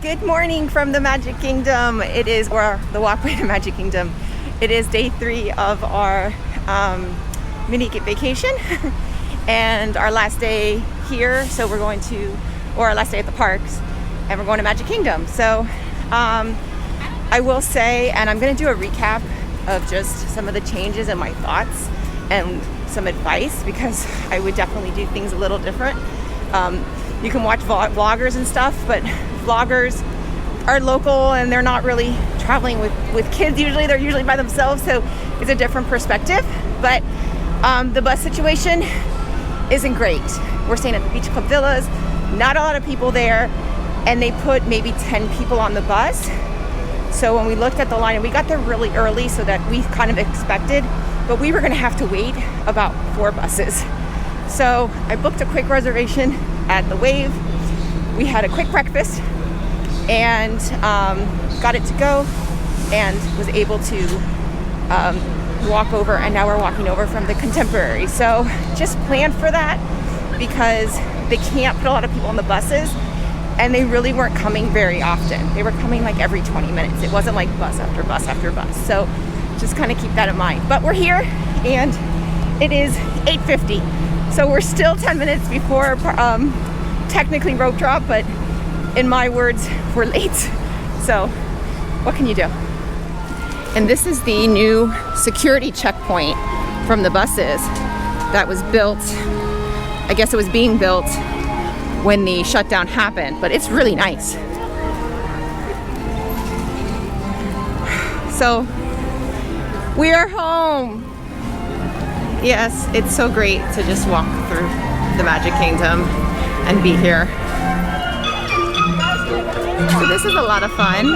Good morning from the Magic Kingdom. It is, or the walkway to Magic Kingdom. It is day 3 of our mini vacation and our last day here. So we're going to, or our last day at the parks, and we're going to Magic Kingdom. So I will say, and I'm going to do a recap of just some of the changes and my thoughts and some advice, because I would definitely do things a little different. You can watch vloggers and stuff, but vloggers are local and they're not really traveling with kids usually. They're usually by themselves, so it's a different perspective. But the bus situation isn't great. We're staying at the Beach Club Villas, not a lot of people there, and they put maybe 10 people on the bus. So when we looked at the line, and we got there really early so that we kind of expected, but we were gonna have to wait about 4 buses. So I booked a quick reservation at the Wave. We had a quick breakfast and got it to go, and was able to walk over, and now we're walking over from the Contemporary. So just plan for that, because they can't put a lot of people on the buses, and they really weren't coming very often. They were coming like every 20 minutes. It wasn't like bus after bus after bus. So just kind of keep that in mind. But we're here and it is 8:50. So we're still 10 minutes before technically rope drop, but in my words, we're late. So what can you do? And this is the new security checkpoint from the buses that was built, I guess it was being built when the shutdown happened, but it's really nice. So we are home. Yes, it's so great to just walk through the Magic Kingdom and be here. So this is a lot of fun.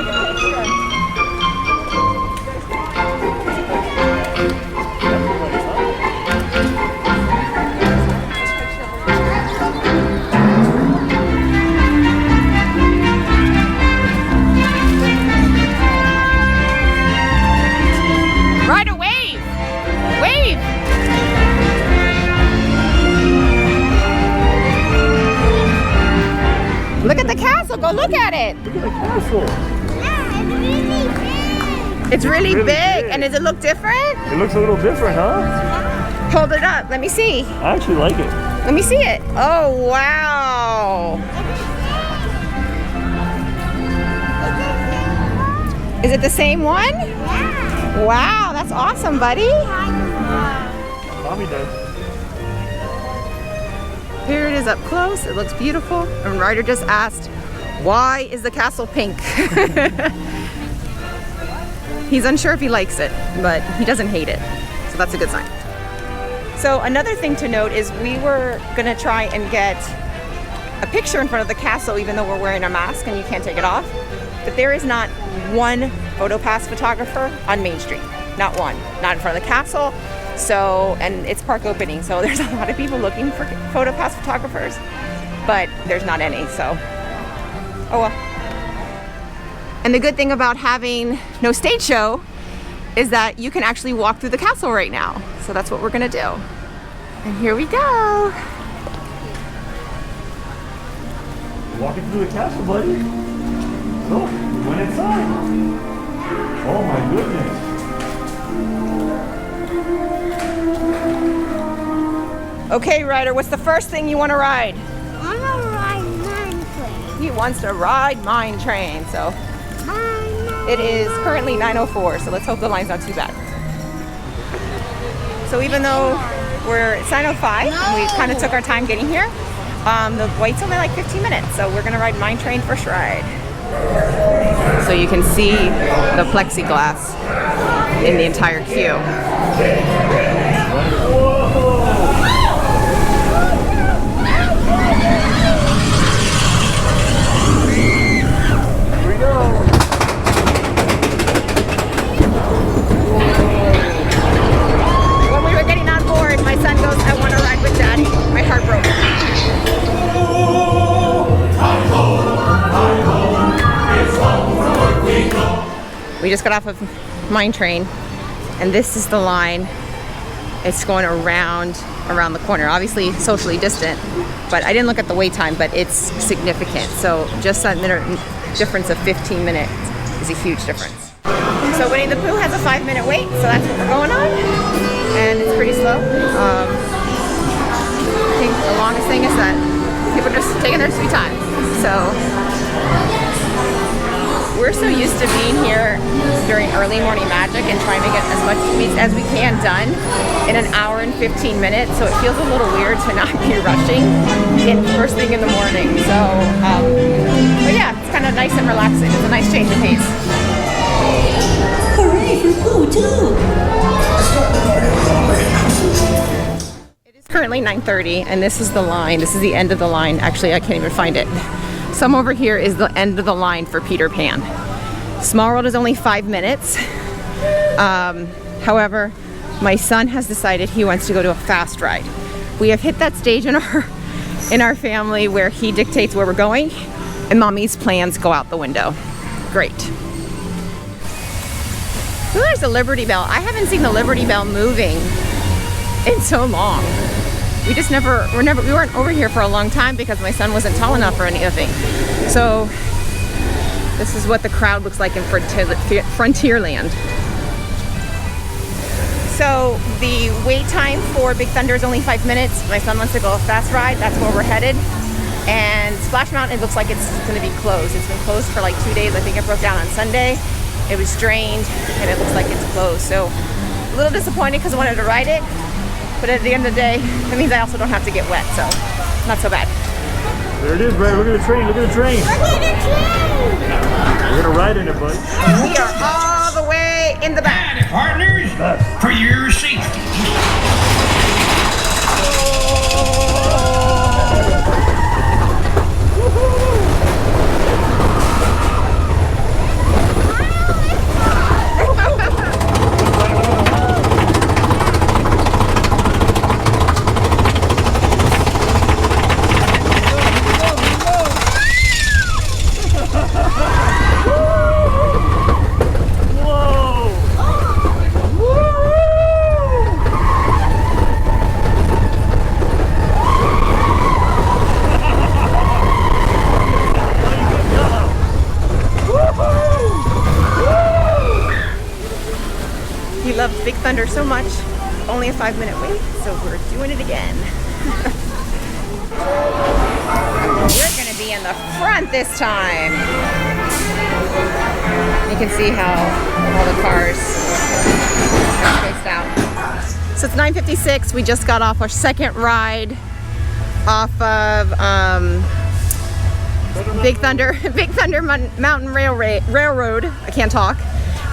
Look at the castle, go look at it. Look at the castle. Yeah, it's really big. And does it look different? It looks a little different, huh? Hold it up, let me see. I actually like it. Let me see it. Oh, wow. Is it the same one? Yeah. Wow, that's awesome, buddy. Mommy does. Here it is up close. It looks beautiful. And Ryder just asked, why is the castle pink? He's unsure if he likes it, but he doesn't hate it. So that's a good sign. So another thing to note is we were gonna try and get a picture in front of the castle, even though we're wearing a mask and you can't take it off. But there is not one PhotoPass photographer on Main Street. Not one. Not in front of the castle. So, and it's park opening, so there's a lot of people looking for PhotoPass photographers, but there's not any, so, oh well. And the good thing about having no stage show is that you can actually walk through the castle right now. So that's what we're gonna do. And here we go. Walking through the castle, buddy. So, we went inside. Oh my goodness. Okay, Ryder, what's the first thing you want to ride? I want to ride Mine Train. He wants to ride Mine Train. So it is currently 9:04, so let's hope the line's not too bad. So even though it's 9:05, and we kind of took our time getting here, the wait's only like 15 minutes, so we're going to ride Mine Train first ride. So you can see the plexiglass in the entire queue. When we were getting on board, my son goes, I want to ride with Daddy. My heart broke. We just got off of Mine Train, and this is the line it's going around the corner. Obviously socially distant, but I didn't look at the wait time, but it's significant. So just that difference of 15 minutes is a huge difference. So Winnie the Pooh has a 5-minute wait, so that's what we're going on, and it's pretty slow. I think the longest thing is that people are just taking their sweet time. So we're so used to being here during early morning magic and trying to get as much as we can done in an hour and 15 minutes. So it feels a little weird to not be rushing in first thing in the morning. So, but yeah, it's kind of nice and relaxing. It's a nice change of pace. Hooray for Pooh too! It is currently 9:30, and this is the line. This is the end of the line. Actually, I can't even find it. Some over here is the end of the line for Peter Pan. Small World is only 5 minutes. However, my son has decided he wants to go to a fast ride. We have hit that stage in our family where he dictates where we're going, and mommy's plans go out the window. Great. Ooh, there's the Liberty Bell. I haven't seen the Liberty Bell moving in so long. We weren't over here for a long time because my son wasn't tall enough for anything. So this is what the crowd looks like in Frontierland. So the wait time for Big Thunder is only 5 minutes. My son wants to go a fast ride. That's where we're headed. And Splash Mountain, it looks like it's going to be closed. It's been closed for like 2 days. I think it broke down on Sunday. It was drained, and it looks like it's closed. So a little disappointed because I wanted to ride it. But at the end of the day, that means I also don't have to get wet, so not so bad. There it is, Brad. Look at the train. Look at the train. Look at the train! We're gonna ride in it, bud. We are all the way in the back. Howdy, partners, for your safety. He loves Big Thunder so much. Only a 5-minute wait, so we're doing it again. We're gonna be in the front this time. You can see how all the cars are spaced out. So it's 9:56. We just got off our second ride off of Big Thunder Mountain Railroad. I can't talk.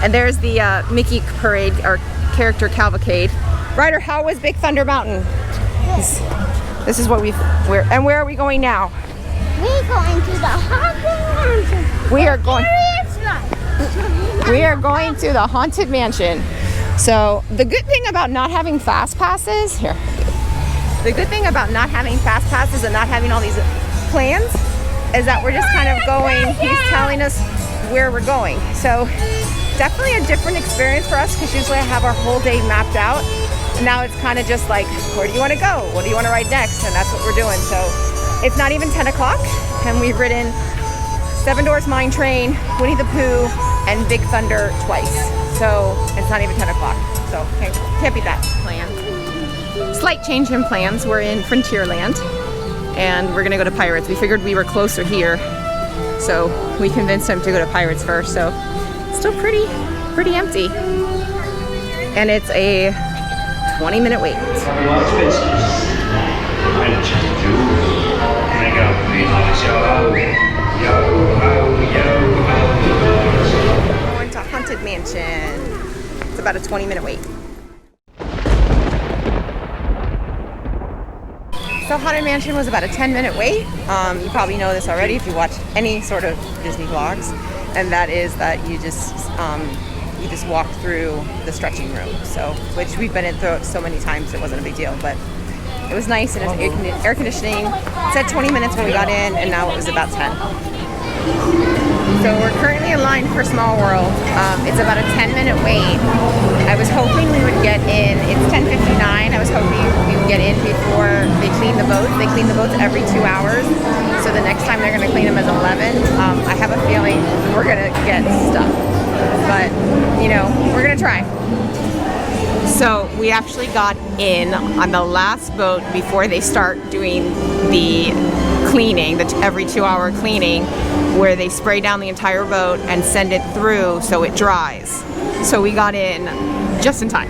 And there's the Mickey Parade, or character cavalcade. Ryder, how was Big Thunder Mountain? This is what where are we going now? We're going to the Haunted Mansion. We are going Serious to the Haunted Mansion. So the good thing about not having fast passes and not having all these plans is that we're just kind of going. He's telling us where we're going. So definitely a different experience for us because usually I have our whole day mapped out. Now it's kind of just like, where do you want to go? What do you want to ride next? And that's what we're doing. So it's not even 10 o'clock and we've ridden Seven Dwarfs Mine Train, Winnie the Pooh, and Big Thunder twice. So it's not even 10 o'clock. So can't beat that plan. Slight change in plans. We're in Frontierland and we're gonna go to Pirates. We figured we were closer here. So we convinced him to go to Pirates first. So it's still pretty empty. And it's a 20-minute wait. Going to Haunted Mansion. It's about a 20-minute wait. So Haunted Mansion was about a 10-minute wait. You probably know this already if you watch any sort of Disney vlogs, and that is that you just walk through the stretching room. So, which we've been in so many times, it wasn't a big deal, but it was nice and it was air conditioning. It said 20 minutes when we got in, and now it was about 10. So we're currently in line for Small World. It's about a 10-minute wait. I was hoping we would get in. It's 10:59. I was hoping we would get in before they clean the boats. They clean the boats every 2 hours. So the next time they're going to clean them is 11. I have a feeling we're going to get stuck. But, you know, we're going to try. So we actually got in on the last boat before they start doing the cleaning, the every 2-hour cleaning, where they spray down the entire boat and send it through so it dries. So we got in just in time.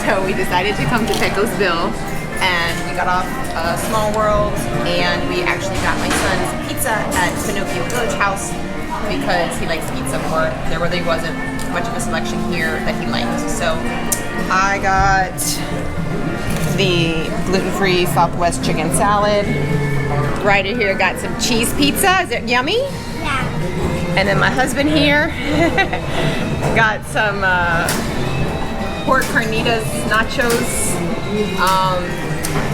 So we decided to come to Pecos Bill, and we got off Small World, and we actually got my son's pizza at Pinocchio Village House because he likes pizza more. There really wasn't much of a selection here that he liked. So I got the gluten-free Southwest chicken salad. Ryder here got some cheese pizza. Is it yummy? Yeah. And then my husband here got some pork carnitas nachos.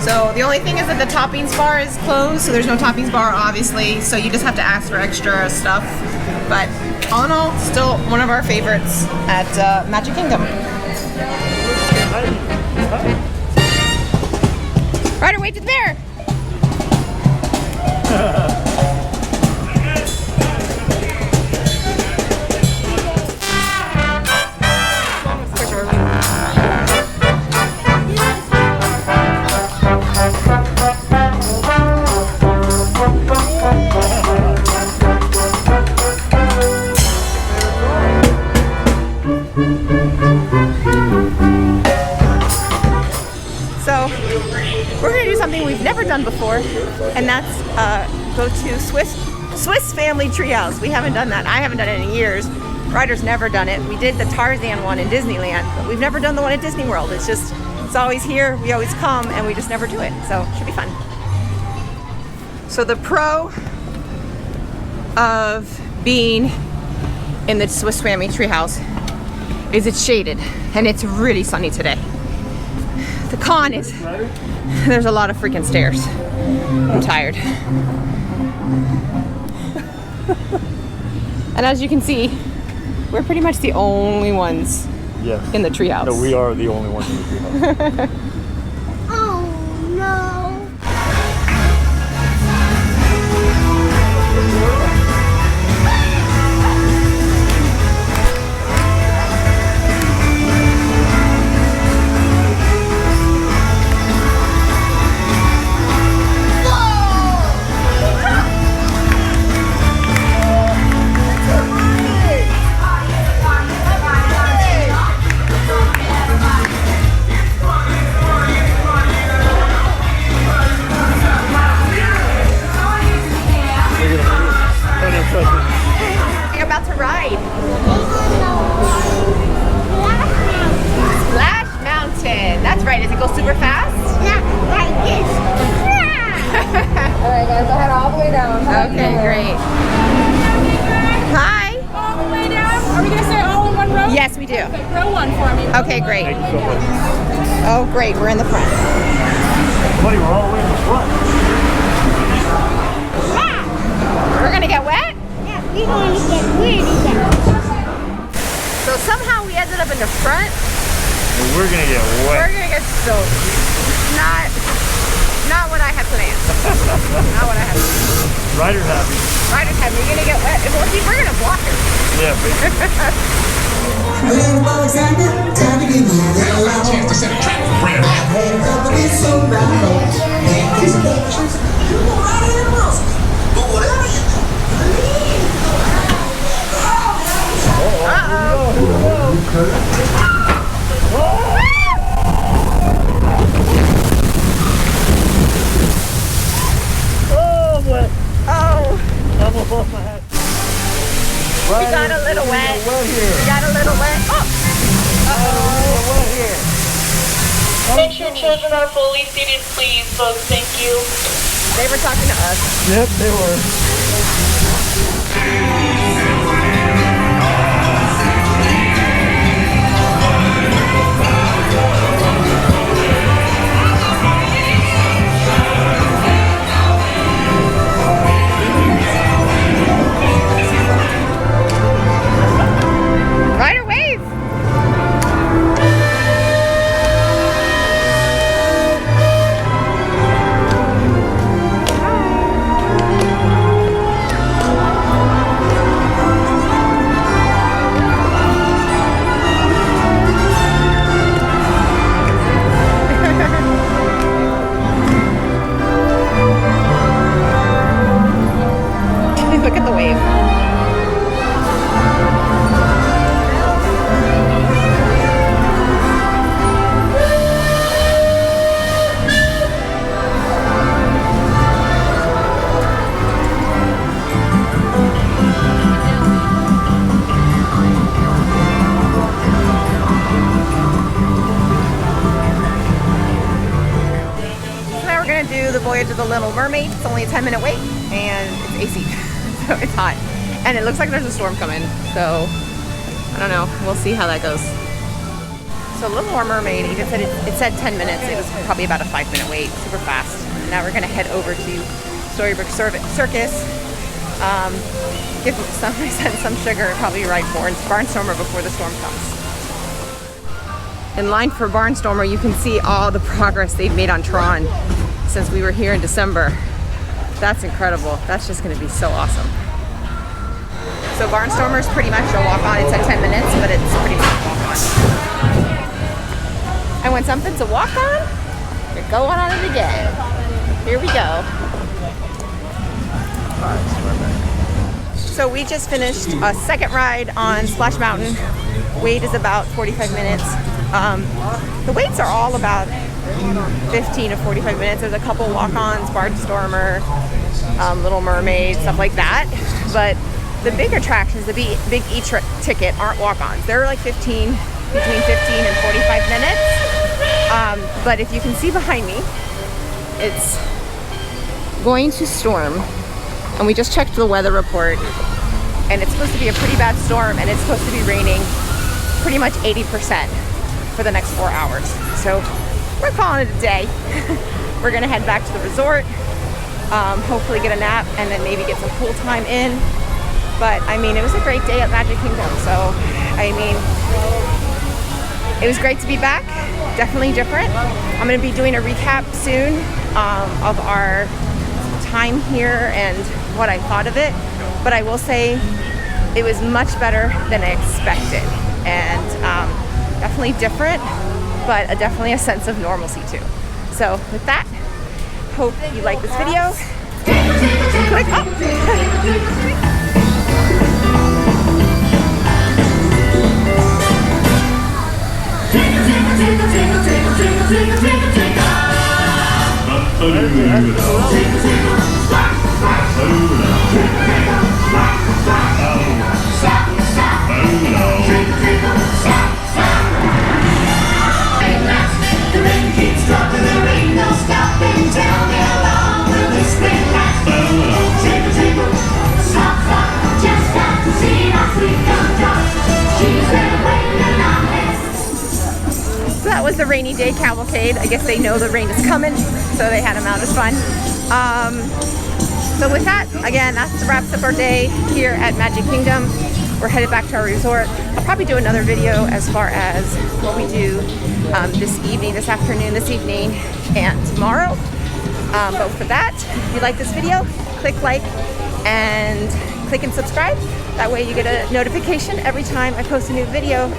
So the only thing is that the toppings bar is closed, so there's no toppings bar obviously, so you just have to ask for extra stuff. But all in all, still one of our favorites at Magic Kingdom. Ryder, wait to there! So we're going to do something we've never done before, and that's go to Swiss Family Treehouse. We haven't done that. I haven't done it in years. Ryder's never done it. We did the Tarzan one in Disneyland, but we've never done the one at Disney World. It's always here. We always come, and we just never do it. So it should be fun. So the pro of being in the Swiss Family Treehouse is it's shaded, and it's really sunny today. The con is there's a lot of freaking stairs. I'm tired. And as you can see, we're pretty much the only ones in the treehouse. No, we are the only ones in the treehouse. Oh no. You're about to ride. Splash Mountain. That's right. Does it go super fast? Not like this. Alright guys, I'll head all the way down. Okay, great. Hi. All the way down? Are we going to say all in one row? Yes, we do. Okay, row one for me. Okay, great. Oh, great. We're in the front. Buddy, we're all the way in the front. We're gonna get wet? Yeah, we're going to get really wet. So somehow we ended up in the front. We're gonna get We're wet. gonna get soaked. Not what I had planned. Not what I had planned. Ryder's happy. Ryder's happy. We're gonna get wet. We're gonna block her. Yeah, baby. Chance to set a trap for Brad. Oh, wet. Oh, Almost off my head. we got a little wet. Wet here. We got a little wet. Oh. Wet here. Make sure children are fully seated, please, folks. Thank you. They were talking to us. Yep, they were. Ride or wave. Look at the wave. Now we're gonna do the Voyage of the Little Mermaid. It's only a 10-minute wait and it's AC. So it's hot. And it looks like there's a storm coming. So I don't know. We'll see how that goes. So Little Mermaid, it said 10 minutes. It was probably about a 5-minute wait, super fast. Now we're gonna head over to Storybook Circus. Give some sugar, probably ride Barnstormer before the storm comes. In line for Barnstormer, you can see all the progress they've made on Tron since we were here in December. That's incredible. That's just gonna be so awesome. So Barnstormer is pretty much a walk-on. It's at 10 minutes, but it's pretty much a walk-on. And when something's a walk-on, you're going on it again. Here we go. So we just finished a second ride on Splash Mountain. Wait is about 45 minutes. The waits are all about 15 to 45 minutes. There's a couple walk-ons, Barnstormer, Little Mermaid, stuff like that. But the big attractions, the big ticket aren't walk-ons. They're like between 15 and 45 minutes. But if you can see behind me, it's going to storm. And we just checked the weather report. And it's supposed to be a pretty bad storm, and it's supposed to be raining pretty much 80% for the next 4 hours. So we're calling it a day. We're gonna head back to the resort, hopefully get a nap, and then maybe get some pool time in. But I mean, it was a great day at Magic Kingdom. So I mean, it was great to be back. Definitely different. I'm gonna be doing a recap soon of our time here and what I thought of it. But I will say it was much better than I expected, and definitely different, but definitely a sense of normalcy too. So with that, hope you like this video. Click up. So that was the rainy day cavalcade. I guess they know the rain is coming, so they had them out. It was fun. So with that, again, that wraps up our day here at Magic Kingdom. We're headed back to our resort. I'll probably do another video as far as what we do this evening, this afternoon, this evening, and tomorrow. But for that, if you like this video, click like and click and subscribe. That way you get a notification every time I post a new video.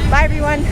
Bye everyone.